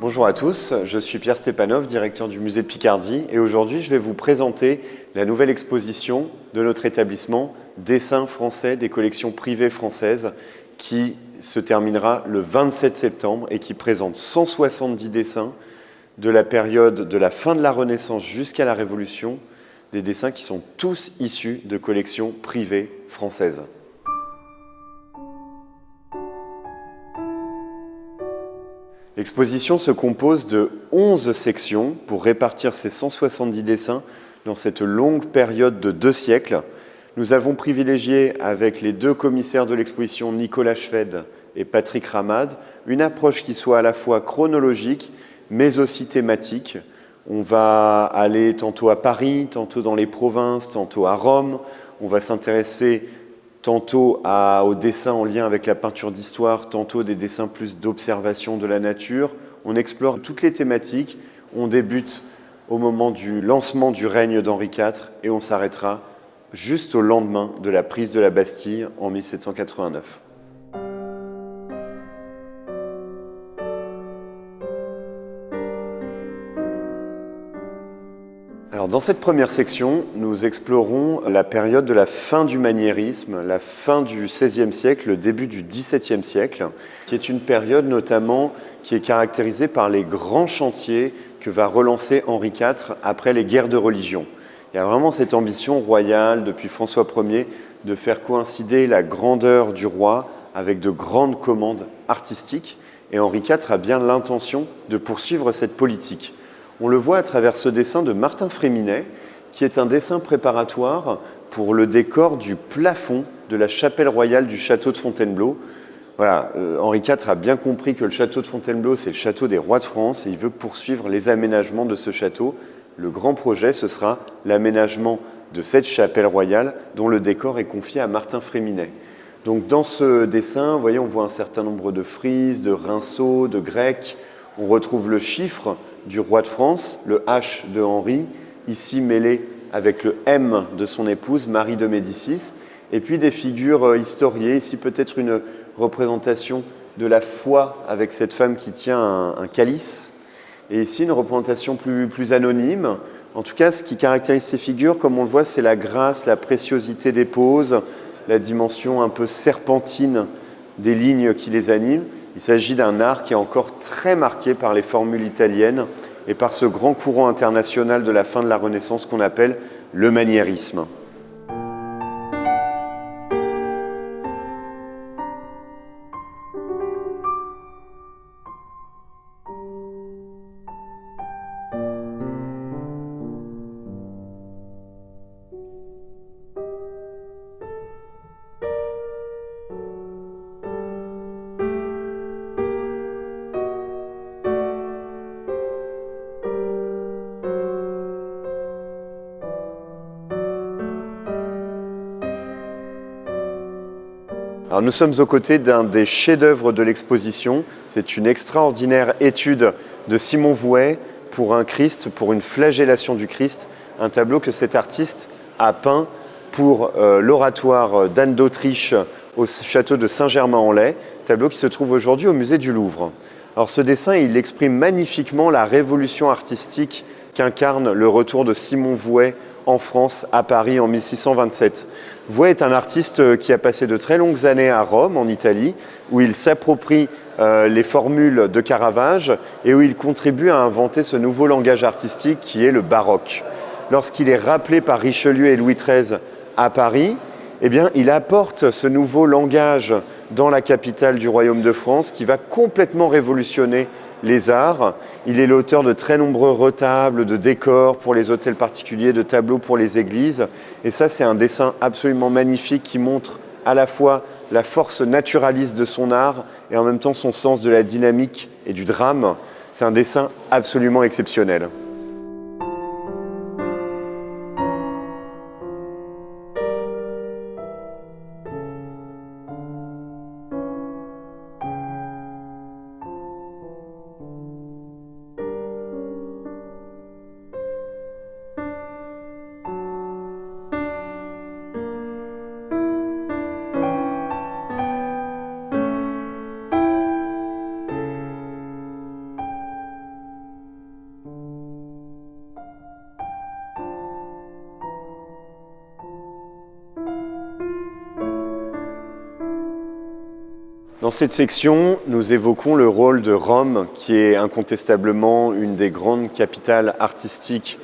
Bonjour à tous, je suis Pierre Stepanov, directeur du musée de Picardie et aujourd'hui je vais vous présenter la nouvelle exposition de notre établissement Dessins français des collections privées françaises qui se terminera le 27 septembre et qui présente 170 dessins de la période de la fin de la Renaissance jusqu'à la Révolution, des dessins qui sont tous issus de collections privées françaises. L'exposition se compose de 11 sections pour répartir ces 170 dessins dans cette longue période de 2 siècles. Nous avons privilégié, avec les 2 commissaires de l'exposition, Nicolas Schwed et Patrick Ramade, une approche qui soit à la fois chronologique, mais aussi thématique. On va aller tantôt à Paris, tantôt dans les provinces, tantôt à Rome. On va s'intéresser tantôt aux dessins en lien avec la peinture d'histoire, tantôt des dessins plus d'observation de la nature. On explore toutes les thématiques. On débute au moment du lancement du règne d'Henri IV et on s'arrêtera juste au lendemain de la prise de la Bastille en 1789. Alors, dans cette première section, nous explorons la période de la fin du maniérisme, la fin du XVIe siècle, le début du XVIIe siècle, qui est une période notamment qui est caractérisée par les grands chantiers que va relancer Henri IV après les guerres de religion. Il y a vraiment cette ambition royale depuis François Ier de faire coïncider la grandeur du roi avec de grandes commandes artistiques et Henri IV a bien l'intention de poursuivre cette politique. On le voit à travers ce dessin de Martin Fréminet, qui est un dessin préparatoire pour le décor du plafond de la chapelle royale du château de Fontainebleau. Voilà, Henri IV a bien compris que le château de Fontainebleau, c'est le château des rois de France et il veut poursuivre les aménagements de ce château. Le grand projet, ce sera l'aménagement de cette chapelle royale dont le décor est confié à Martin Fréminet. Donc dans ce dessin, vous voyez, on voit un certain nombre de frises, de rinceaux, de grecques. On retrouve le chiffre du roi de France, le H de Henri, ici mêlé avec le M de son épouse, Marie de Médicis, et puis des figures historiées, ici peut-être une représentation de la foi avec cette femme qui tient un calice, et ici une représentation plus anonyme. En tout cas, ce qui caractérise ces figures, comme on le voit, c'est la grâce, la préciosité des poses, la dimension un peu serpentine des lignes qui les animent. Il s'agit d'un art qui est encore très marqué par les formules italiennes et par ce grand courant international de la fin de la Renaissance qu'on appelle le maniérisme. Alors nous sommes aux côtés d'un des chefs-d'œuvre de l'exposition. C'est une extraordinaire étude de Simon Vouet pour un Christ, pour une flagellation du Christ, un tableau que cet artiste a peint pour l'oratoire d'Anne d'Autriche au château de Saint-Germain-en-Laye, tableau qui se trouve aujourd'hui au musée du Louvre. Alors ce dessin, il exprime magnifiquement la révolution artistique qu'incarne le retour de Simon Vouet en France, à Paris, en 1627. Vouet est un artiste qui a passé de très longues années à Rome, en Italie, où il s'approprie les formules de Caravage et où il contribue à inventer ce nouveau langage artistique qui est le baroque. Lorsqu'il est rappelé par Richelieu et Louis XIII à Paris, eh bien, il apporte ce nouveau langage dans la capitale du Royaume de France qui va complètement révolutionner les arts. Il est l'auteur de très nombreux retables, de décors pour les hôtels particuliers, de tableaux pour les églises. Et ça, c'est un dessin absolument magnifique qui montre à la fois la force naturaliste de son art et en même temps son sens de la dynamique et du drame. C'est un dessin absolument exceptionnel. Dans cette section, nous évoquons le rôle de Rome, qui est incontestablement une des grandes capitales artistiques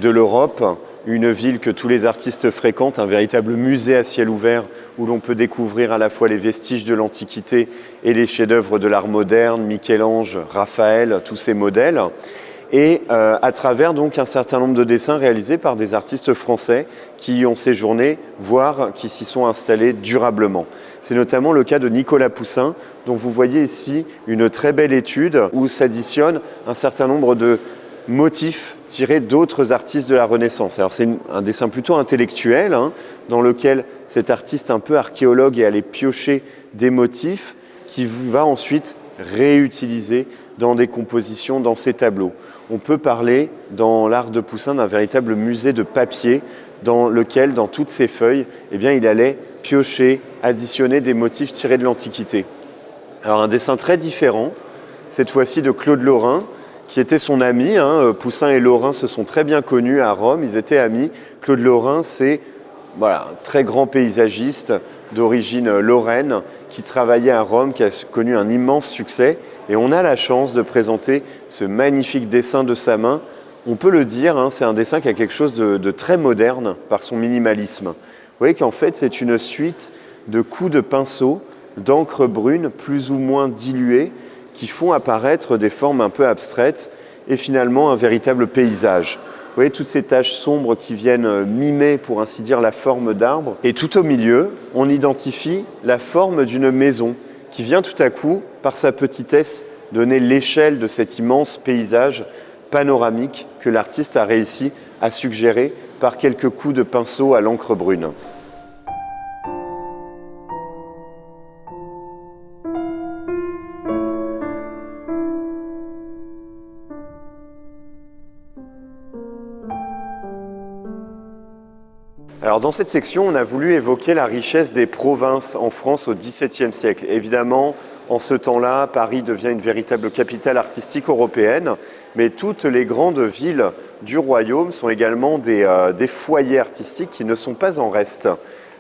de l'Europe, une ville que tous les artistes fréquentent, un véritable musée à ciel ouvert où l'on peut découvrir à la fois les vestiges de l'Antiquité et les chefs-d'œuvre de l'art moderne, Michel-Ange, Raphaël, tous ces modèles. Et à travers donc un certain nombre de dessins réalisés par des artistes français qui y ont séjourné, voire qui s'y sont installés durablement. C'est notamment le cas de Nicolas Poussin, dont vous voyez ici une très belle étude où s'additionnent un certain nombre de motifs tirés d'autres artistes de la Renaissance. Alors c'est un dessin plutôt intellectuel, dans lequel cet artiste un peu archéologue est allé piocher des motifs qu'il va ensuite réutiliser dans des compositions, dans ses tableaux. On peut parler dans l'art de Poussin d'un véritable musée de papier dans lequel, dans toutes ses feuilles, il allait piocher, additionner des motifs tirés de l'Antiquité. Alors un dessin très différent, cette fois-ci de Claude Lorrain, qui était son ami. Poussin et Lorrain se sont très bien connus à Rome, ils étaient amis. Claude Lorrain, c'est un très grand paysagiste d'origine lorraine qui travaillait à Rome, qui a connu un immense succès. Et on a la chance de présenter ce magnifique dessin de sa main. On peut le dire, c'est un dessin qui a quelque chose de très moderne par son minimalisme. Vous voyez qu'en fait, c'est une suite de coups de pinceau, d'encre brune plus ou moins diluée, qui font apparaître des formes un peu abstraites et finalement un véritable paysage. Vous voyez toutes ces taches sombres qui viennent mimer, pour ainsi dire, la forme d'arbre. Et tout au milieu, on identifie la forme d'une maison qui vient tout à coup, par sa petitesse, donner l'échelle de cet immense paysage panoramique que l'artiste a réussi à suggérer par quelques coups de pinceau à l'encre brune. Alors dans cette section, on a voulu évoquer la richesse des provinces en France au XVIIe siècle. Évidemment, en ce temps-là, Paris devient une véritable capitale artistique européenne, mais toutes les grandes villes du royaume sont également des foyers artistiques qui ne sont pas en reste.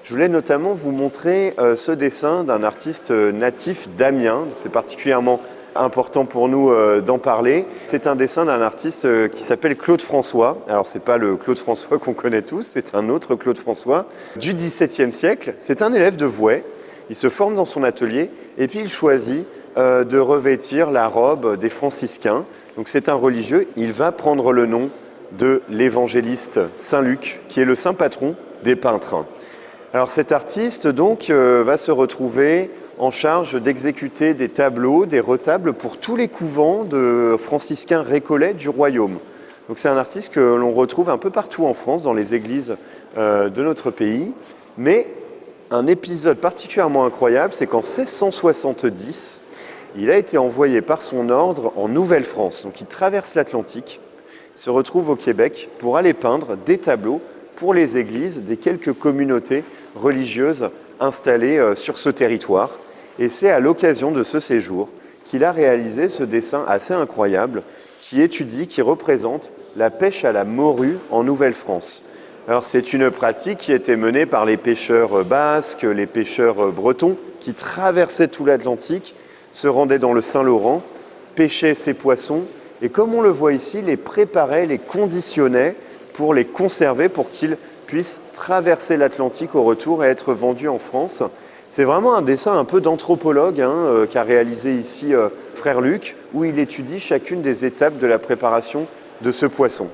Je voulais notamment vous montrer ce dessin d'un artiste natif d'Amiens. C'est particulièrement important pour nous d'en parler. C'est un dessin d'un artiste qui s'appelle Claude François. Alors c'est pas le Claude François qu'on connaît tous, c'est un autre Claude François du XVIIe siècle. C'est un élève de Vouet. Il se forme dans son atelier et puis il choisit de revêtir la robe des franciscains. Donc c'est un religieux. Il va prendre le nom de l'évangéliste Saint Luc, qui est le saint patron des peintres. Alors cet artiste donc va se retrouver en charge d'exécuter des tableaux, des retables pour tous les couvents de franciscains récollets du royaume. Donc c'est un artiste que l'on retrouve un peu partout en France, dans les églises de notre pays. Mais un épisode particulièrement incroyable, c'est qu'en 1670, il a été envoyé par son ordre en Nouvelle-France. Donc il traverse l'Atlantique, se retrouve au Québec pour aller peindre des tableaux pour les églises des quelques communautés religieuses installées sur ce territoire. Et c'est à l'occasion de ce séjour qu'il a réalisé ce dessin assez incroyable qui représente la pêche à la morue en Nouvelle-France. Alors c'est une pratique qui était menée par les pêcheurs basques, les pêcheurs bretons qui traversaient tout l'Atlantique, se rendaient dans le Saint-Laurent, pêchaient ces poissons et comme on le voit ici, les préparaient, les conditionnaient pour les conserver, pour qu'ils puissent traverser l'Atlantique au retour et être vendus en France. C'est vraiment un dessin un peu d'anthropologue qu'a réalisé ici Frère Luc, où il étudie chacune des étapes de la préparation de ce poisson.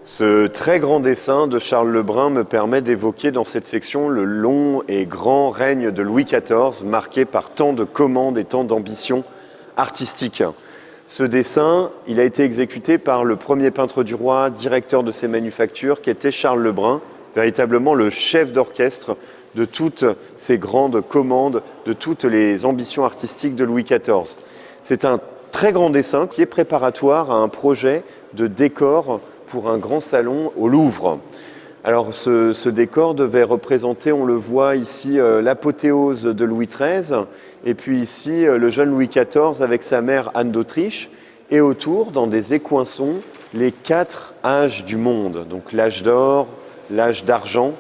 Ce très grand dessin de Charles Lebrun me permet d'évoquer dans cette section le long et grand règne de Louis XIV, marqué par tant de commandes et tant d'ambitions artistiques. Ce dessin, il a été exécuté par le premier peintre du roi, directeur de ses manufactures, qui était Charles Lebrun, véritablement le chef d'orchestre de toutes ces grandes commandes, de toutes les ambitions artistiques de Louis XIV. C'est un très grand dessin qui est préparatoire à un projet de décor pour un grand salon au Louvre. Alors ce décor devait représenter, on le voit ici, l'apothéose de Louis XIII, et puis ici le jeune Louis XIV avec sa mère Anne d'Autriche, et autour, dans des écoinçons, les 4 âges du monde, donc l'âge d'or, l'âge d'argent,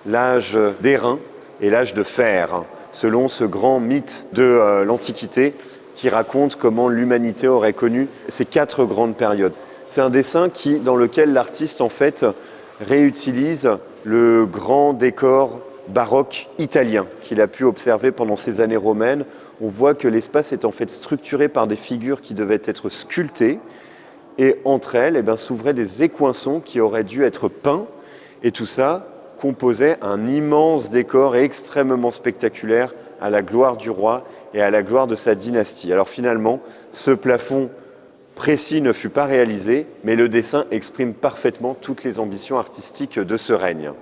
l'âge d'airain et l'âge de fer, selon ce grand mythe de l'Antiquité qui raconte comment l'humanité aurait connu ces 4 grandes périodes. C'est un dessin dans lequel l'artiste en fait réutilise le grand décor baroque italien qu'il a pu observer pendant ces années romaines. On voit que l'espace est en fait structuré par des figures qui devaient être sculptées et entre elles s'ouvraient des écoinçons qui auraient dû être peints et tout ça composait un immense décor extrêmement spectaculaire à la gloire du roi et à la gloire de sa dynastie. Alors finalement, ce plafond précis ne fut pas réalisé, mais le dessin exprime parfaitement toutes les ambitions artistiques de ce règne.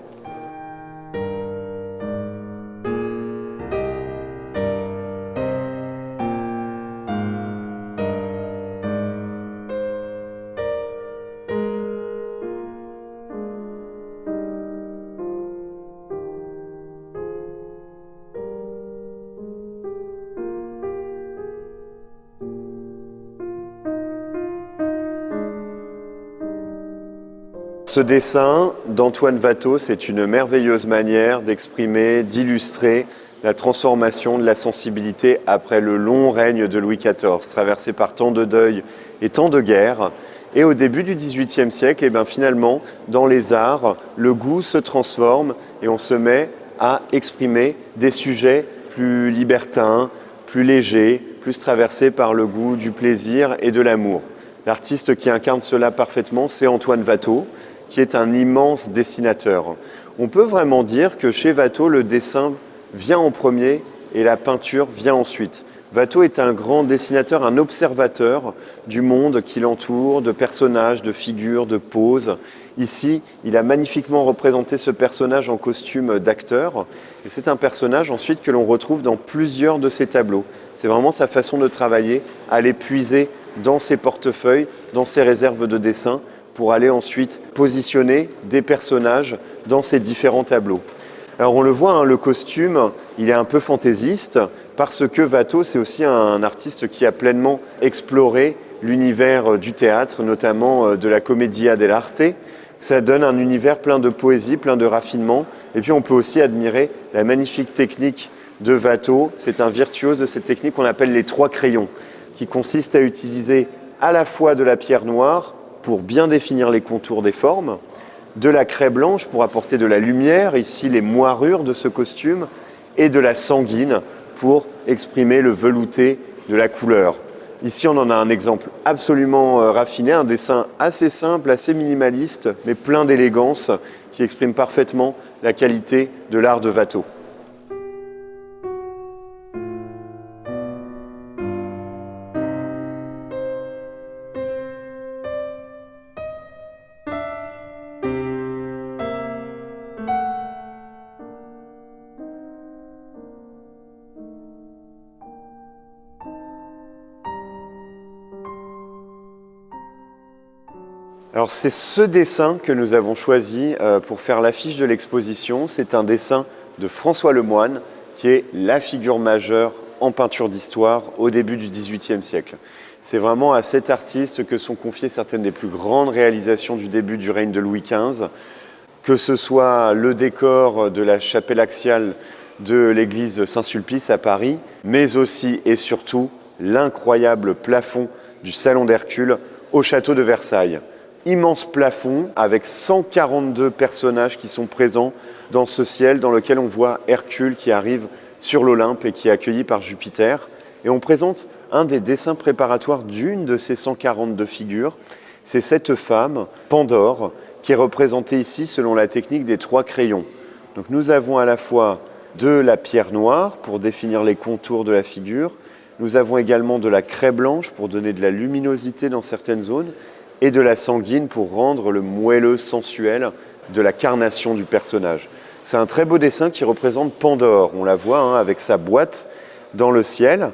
Ce dessin d'Antoine Watteau, c'est une merveilleuse manière d'exprimer, d'illustrer la transformation de la sensibilité après le long règne de Louis XIV, traversé par tant de deuils et tant de guerres. Et au début du XVIIIe siècle, finalement, dans les arts, le goût se transforme et on se met à exprimer des sujets plus libertins, plus légers, plus traversés par le goût du plaisir et de l'amour. L'artiste qui incarne cela parfaitement, c'est Antoine Watteau, qui est un immense dessinateur. On peut vraiment dire que chez Watteau, le dessin vient en premier et la peinture vient ensuite. Watteau est un grand dessinateur, un observateur du monde qui l'entoure, de personnages, de figures, de poses. Ici, il a magnifiquement représenté ce personnage en costume d'acteur. Et c'est un personnage ensuite que l'on retrouve dans plusieurs de ses tableaux. C'est vraiment sa façon de travailler, aller puiser dans ses portefeuilles, dans ses réserves de dessin, pour aller ensuite positionner des personnages dans ces différents tableaux. Alors on le voit, le costume, il est un peu fantaisiste parce que Watteau, c'est aussi un artiste qui a pleinement exploré l'univers du théâtre, notamment de la commedia dell'arte. Ça donne un univers plein de poésie, plein de raffinement. Et puis on peut aussi admirer la magnifique technique de Watteau. C'est un virtuose de cette technique qu'on appelle les 3 crayons, qui consiste à utiliser à la fois de la pierre noire, pour bien définir les contours des formes, de la craie blanche pour apporter de la lumière, ici les moirures de ce costume, et de la sanguine pour exprimer le velouté de la couleur. Ici, on en a un exemple absolument raffiné, un dessin assez simple, assez minimaliste, mais plein d'élégance, qui exprime parfaitement la qualité de l'art de Watteau. Alors c'est ce dessin que nous avons choisi pour faire l'affiche de l'exposition. C'est un dessin de François Lemoine, qui est la figure majeure en peinture d'histoire au début du XVIIIe siècle. C'est vraiment à cet artiste que sont confiées certaines des plus grandes réalisations du début du règne de Louis XV, que ce soit le décor de la chapelle axiale de l'église Saint-Sulpice à Paris, mais aussi et surtout l'incroyable plafond du Salon d'Hercule au château de Versailles. Immense plafond avec 142 personnages qui sont présents dans ce ciel dans lequel on voit Hercule qui arrive sur l'Olympe et qui est accueilli par Jupiter. Et on présente un des dessins préparatoires d'une de ces 142 figures. C'est cette femme, Pandore, qui est représentée ici selon la technique des 3 crayons. Donc nous avons à la fois de la pierre noire pour définir les contours de la figure. Nous avons également de la craie blanche pour donner de la luminosité dans certaines zones et de la sanguine pour rendre le moelleux sensuel de la carnation du personnage. C'est un très beau dessin qui représente Pandore. On la voit avec sa boîte dans le ciel.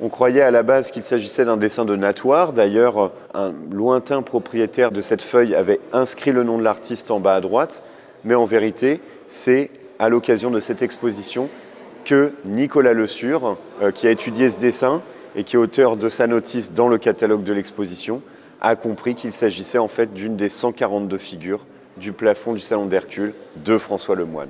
On croyait à la base qu'il s'agissait d'un dessin de Natoire. D'ailleurs, un lointain propriétaire de cette feuille avait inscrit le nom de l'artiste en bas à droite. mais en vérité, c'est à l'occasion de cette exposition que Nicolas Le Sur, qui a étudié ce dessin et qui est auteur de sa notice dans le catalogue de l'exposition, a compris qu'il s'agissait en fait d'une des 142 figures du plafond du Salon d'Hercule de François Lemoine.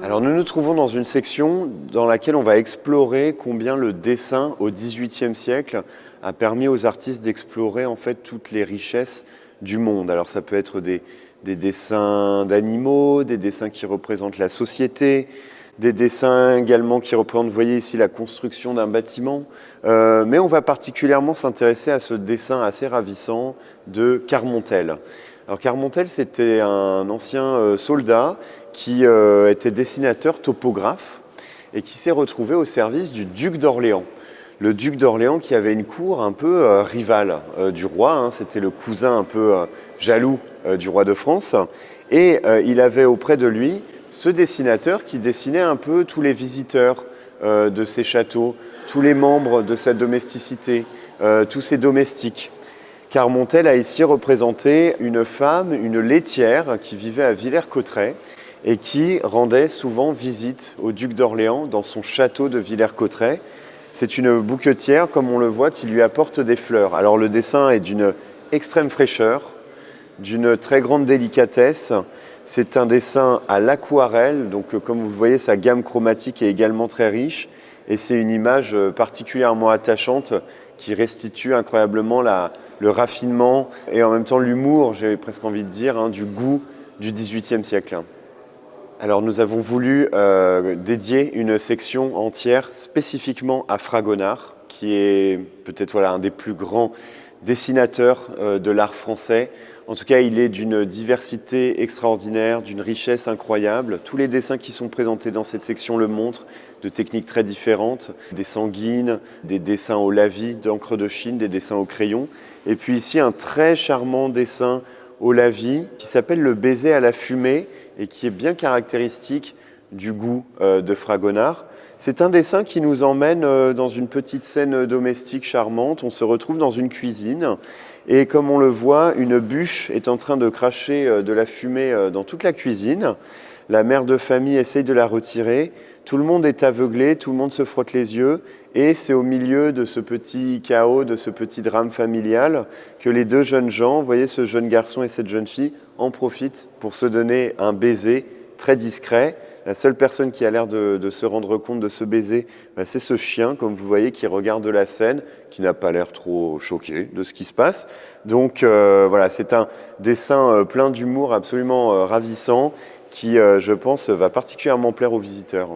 Alors nous nous trouvons dans une section dans laquelle on va explorer combien le dessin au XVIIIe siècle a permis aux artistes d'explorer en fait toutes les richesses du monde. Alors ça peut être des dessins d'animaux, des dessins qui représentent la société, des dessins également qui représentent, vous voyez ici, la construction d'un bâtiment. Mais on va particulièrement s'intéresser à ce dessin assez ravissant de Carmontel. Alors Carmontel, c'était un ancien soldat qui était dessinateur topographe et qui s'est retrouvé au service du duc d'Orléans. Le duc d'Orléans qui avait une cour un peu rivale du roi, hein, c'était le cousin un peu jaloux du roi de France. Et il avait auprès de lui ce dessinateur qui dessinait un peu tous les visiteurs de ses châteaux, tous les membres de sa domesticité, tous ses domestiques. Carmontel a ici représenté une femme, une laitière qui vivait à Villers-Cotterêts et qui rendait souvent visite au duc d'Orléans dans son château de Villers-Cotterêts. C'est une bouquetière, comme on le voit, qui lui apporte des fleurs. Alors le dessin est d'une extrême fraîcheur, d'une très grande délicatesse. C'est un dessin à l'aquarelle, donc comme vous le voyez, sa gamme chromatique est également très riche. Et c'est une image particulièrement attachante qui restitue incroyablement le raffinement et en même temps l'humour, j'ai presque envie de dire, hein, du goût du XVIIIe siècle. Alors nous avons voulu dédier une section entière spécifiquement à Fragonard, qui est peut-être un des plus grands dessinateurs de l'art français. En tout cas, il est d'une diversité extraordinaire, d'une richesse incroyable. Tous les dessins qui sont présentés dans cette section le montrent, de techniques très différentes, des sanguines, des dessins au lavis d'encre de Chine, des dessins au crayon. Et puis ici, un très charmant dessin au lavis qui s'appelle le baiser à la fumée et qui est bien caractéristique du goût de Fragonard. C'est un dessin qui nous emmène dans une petite scène domestique charmante. On se retrouve dans une cuisine et comme on le voit, une bûche est en train de cracher de la fumée dans toute la cuisine. La mère de famille essaye de la retirer. Tout le monde est aveuglé, tout le monde se frotte les yeux et c'est au milieu de ce petit chaos, de ce petit drame familial que les deux jeunes gens, vous voyez ce jeune garçon et cette jeune fille, en profitent pour se donner un baiser très discret. La seule personne qui a l'air de se rendre compte de ce baiser, c'est ce chien, comme vous voyez, qui regarde la scène, qui n'a pas l'air trop choqué de ce qui se passe. Donc voilà, c'est un dessin plein d'humour, absolument ravissant, qui, je pense, va particulièrement plaire aux visiteurs.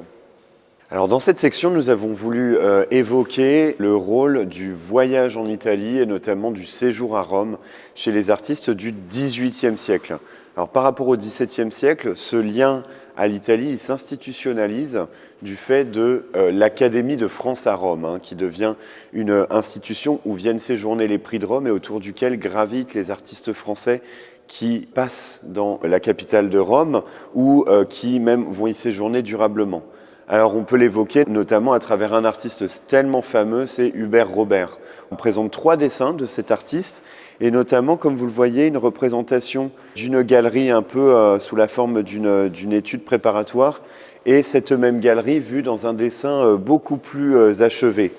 Alors dans cette section, nous avons voulu évoquer le rôle du voyage en Italie et notamment du séjour à Rome chez les artistes du XVIIIe siècle. Alors par rapport au XVIIe siècle, ce lien à l'Italie il s'institutionnalise du fait de l'Académie de France à Rome, hein, qui devient une institution où viennent séjourner les prix de Rome et autour duquel gravitent les artistes français qui passent dans la capitale de Rome ou qui même vont y séjourner durablement. Alors on peut l'évoquer notamment à travers un artiste tellement fameux, c'est Hubert Robert. On présente 3 dessins de cet artiste et notamment, comme vous le voyez, une représentation d'une galerie un peu sous la forme d'une étude préparatoire et cette même galerie vue dans un dessin beaucoup plus achevé.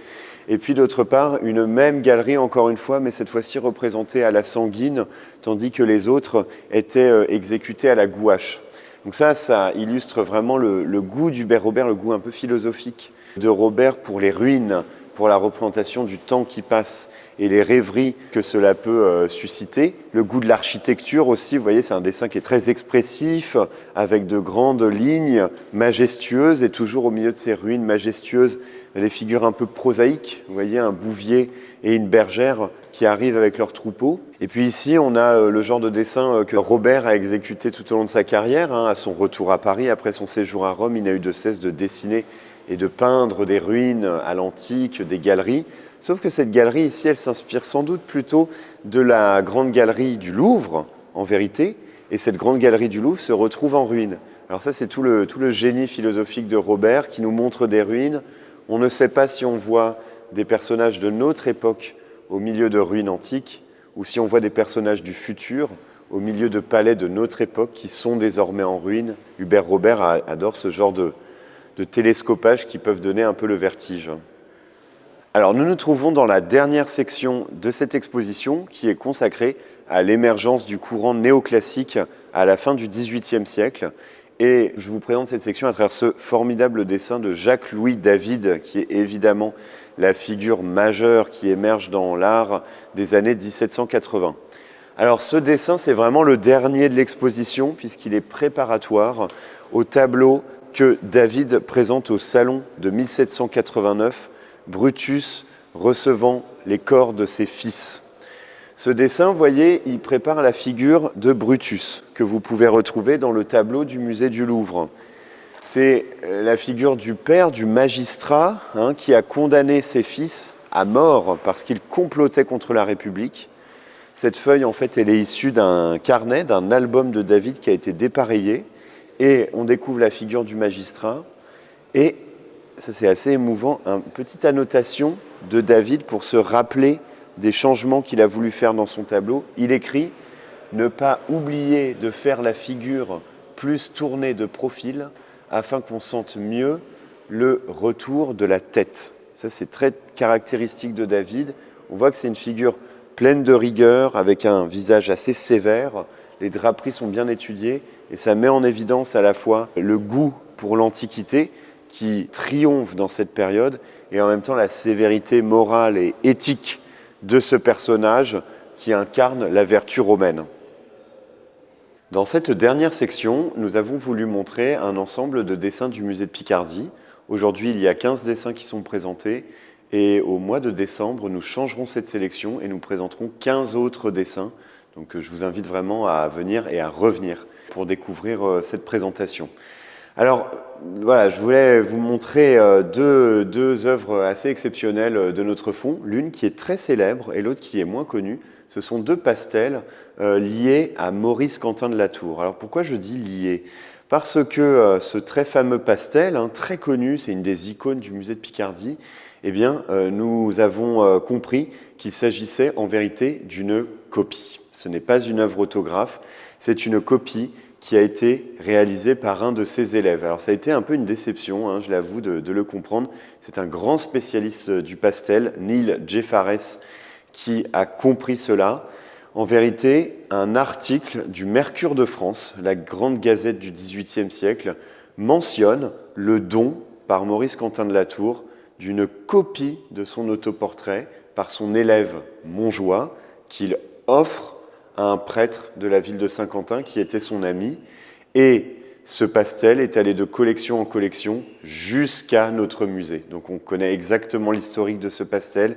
Et puis d'autre part, une même galerie encore une fois, mais cette fois-ci représentée à la sanguine, tandis que les autres étaient exécutés à la gouache. Donc ça illustre vraiment le goût d'Hubert Robert, le goût un peu philosophique de Robert pour les ruines, pour la représentation du temps qui passe et les rêveries que cela peut susciter. Le goût de l'architecture aussi, vous voyez, c'est un dessin qui est très expressif, avec de grandes lignes majestueuses et toujours au milieu de ces ruines majestueuses, des figures un peu prosaïques. Vous voyez, un bouvier et une bergère qui arrivent avec leur troupeau. Et puis ici, on a le genre de dessin que Robert a exécuté tout au long de sa carrière. À son retour à Paris, après son séjour à Rome, il n'a eu de cesse de dessiner et de peindre des ruines à l'antique, des galeries. Sauf que cette galerie ici, elle s'inspire sans doute plutôt de la grande galerie du Louvre, en vérité, et cette grande galerie du Louvre se retrouve en ruine. Alors ça, c'est tout le génie philosophique de Robert qui nous montre des ruines. On ne sait pas si on voit des personnages de notre époque au milieu de ruines antiques ou si on voit des personnages du futur au milieu de palais de notre époque qui sont désormais en ruine. Hubert Robert adore ce genre de télescopage qui peuvent donner un peu le vertige. Alors nous nous trouvons dans la dernière section de cette exposition qui est consacrée à l'émergence du courant néoclassique à la fin du XVIIIe siècle. Et je vous présente cette section à travers ce formidable dessin de Jacques-Louis David, qui est évidemment la figure majeure qui émerge dans l'art des années 1780. Alors ce dessin, c'est vraiment le dernier de l'exposition, puisqu'il est préparatoire au tableau que David présente au salon de 1789, Brutus recevant les corps de ses fils. Ce dessin, vous voyez, il prépare la figure de Brutus, que vous pouvez retrouver dans le tableau du musée du Louvre. C'est la figure du père, du magistrat, qui a condamné ses fils à mort parce qu'ils complotaient contre la République. Cette feuille, en fait, elle est issue d'un carnet, d'un album de David qui a été dépareillé. Et on découvre la figure du magistrat. Et, ça c'est assez émouvant, une petite annotation de David pour se rappeler des changements qu'il a voulu faire dans son tableau. Il écrit « Ne pas oublier de faire la figure plus tournée de profil afin qu'on sente mieux le retour de la tête. » Ça, c'est très caractéristique de David. On voit que c'est une figure pleine de rigueur, avec un visage assez sévère. Les draperies sont bien étudiées et ça met en évidence à la fois le goût pour l'Antiquité qui triomphe dans cette période et en même temps la sévérité morale et éthique de ce personnage qui incarne la vertu romaine. Dans cette dernière section, nous avons voulu montrer un ensemble de dessins du musée de Picardie. Aujourd'hui, il y a 15 dessins qui sont présentés et au mois de décembre, nous changerons cette sélection et nous présenterons 15 autres dessins. Donc je vous invite vraiment à venir et à revenir pour découvrir cette présentation. Alors voilà, je voulais vous montrer deux œuvres assez exceptionnelles de notre fonds, l'une qui est très célèbre et l'autre qui est moins connue. Ce sont deux pastels liés à Maurice Quentin de La Tour. Alors pourquoi je dis liés ? Parce que ce très fameux pastel, très connu, c'est une des icônes du musée de Picardie, eh bien nous avons compris qu'il s'agissait en vérité d'une copie. Ce n'est pas une œuvre autographe, c'est une copie qui a été réalisé par un de ses élèves. Alors ça a été un peu une déception, je l'avoue, de le comprendre. C'est un grand spécialiste du pastel, Neil Jeffares, qui a compris cela. En vérité, un article du Mercure de France, la grande gazette du XVIIIe siècle, mentionne le don par Maurice Quentin de La Tour d'une copie de son autoportrait par son élève Montjoie, qu'il offre à un prêtre de la ville de Saint-Quentin qui était son ami. Et ce pastel est allé de collection en collection jusqu'à notre musée. Donc on connaît exactement l'historique de ce pastel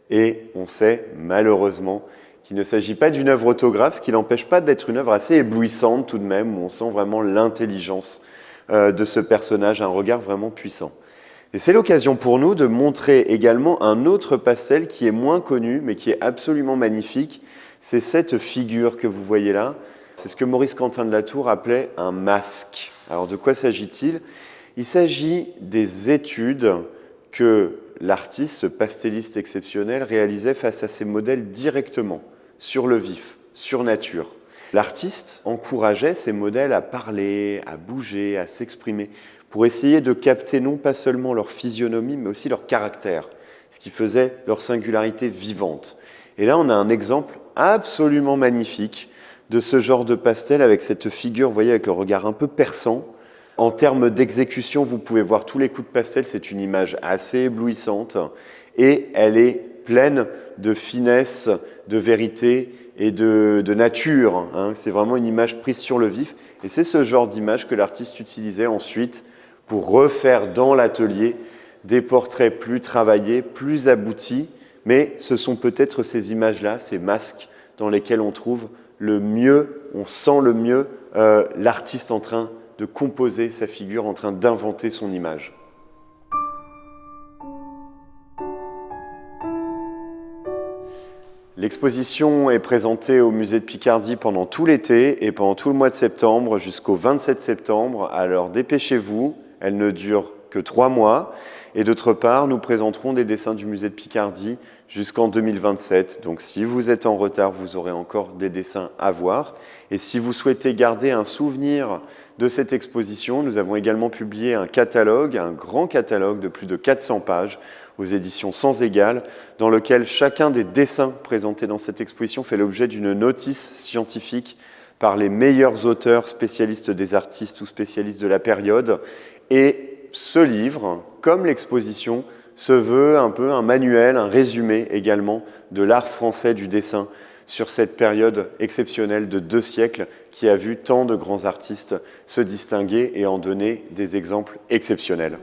et on sait malheureusement qu'il ne s'agit pas d'une œuvre autographe, ce qui n'empêche pas d'être une œuvre assez éblouissante tout de même, où on sent vraiment l'intelligence de ce personnage, un regard vraiment puissant. Et c'est l'occasion pour nous de montrer également un autre pastel qui est moins connu, mais qui est absolument magnifique. C'est cette figure que vous voyez là. C'est ce que Maurice Quentin de La Tour appelait un masque. Alors de quoi s'agit-il ? Il s'agit des études que l'artiste, ce pastelliste exceptionnel, réalisait face à ses modèles directement, sur le vif, sur nature. L'artiste encourageait ses modèles à parler, à bouger, à s'exprimer, pour essayer de capter non pas seulement leur physionomie, mais aussi leur caractère, ce qui faisait leur singularité vivante. Et là, on a un exemple absolument magnifique de ce genre de pastel avec cette figure, vous voyez, avec le regard un peu perçant. En termes d'exécution, vous pouvez voir tous les coups de pastel, c'est une image assez éblouissante et elle est pleine de finesse, de vérité et de nature. C'est vraiment une image prise sur le vif et c'est ce genre d'image que l'artiste utilisait ensuite pour refaire dans l'atelier des portraits plus travaillés, plus aboutis, mais ce sont peut-être ces images-là, ces masques dans lesquels on trouve le mieux, on sent le mieux l'artiste en train de composer sa figure, en train d'inventer son image. L'exposition est présentée au musée de Picardie pendant tout l'été et pendant tout le mois de septembre jusqu'au 27 septembre. Alors dépêchez-vous, elle ne dure que 3 mois. Et d'autre part, nous présenterons des dessins du musée de Picardie jusqu'en 2027. Donc si vous êtes en retard, vous aurez encore des dessins à voir. Et si vous souhaitez garder un souvenir de cette exposition, nous avons également publié un catalogue, un grand catalogue de plus de 400 pages aux éditions Sans Égale, dans lequel chacun des dessins présentés dans cette exposition fait l'objet d'une notice scientifique par les meilleurs auteurs spécialistes des artistes ou spécialistes de la période. Et ce livre, comme l'exposition, se veut un peu un manuel, un résumé également de l'art français du dessin sur cette période exceptionnelle de 2 siècles qui a vu tant de grands artistes se distinguer et en donner des exemples exceptionnels.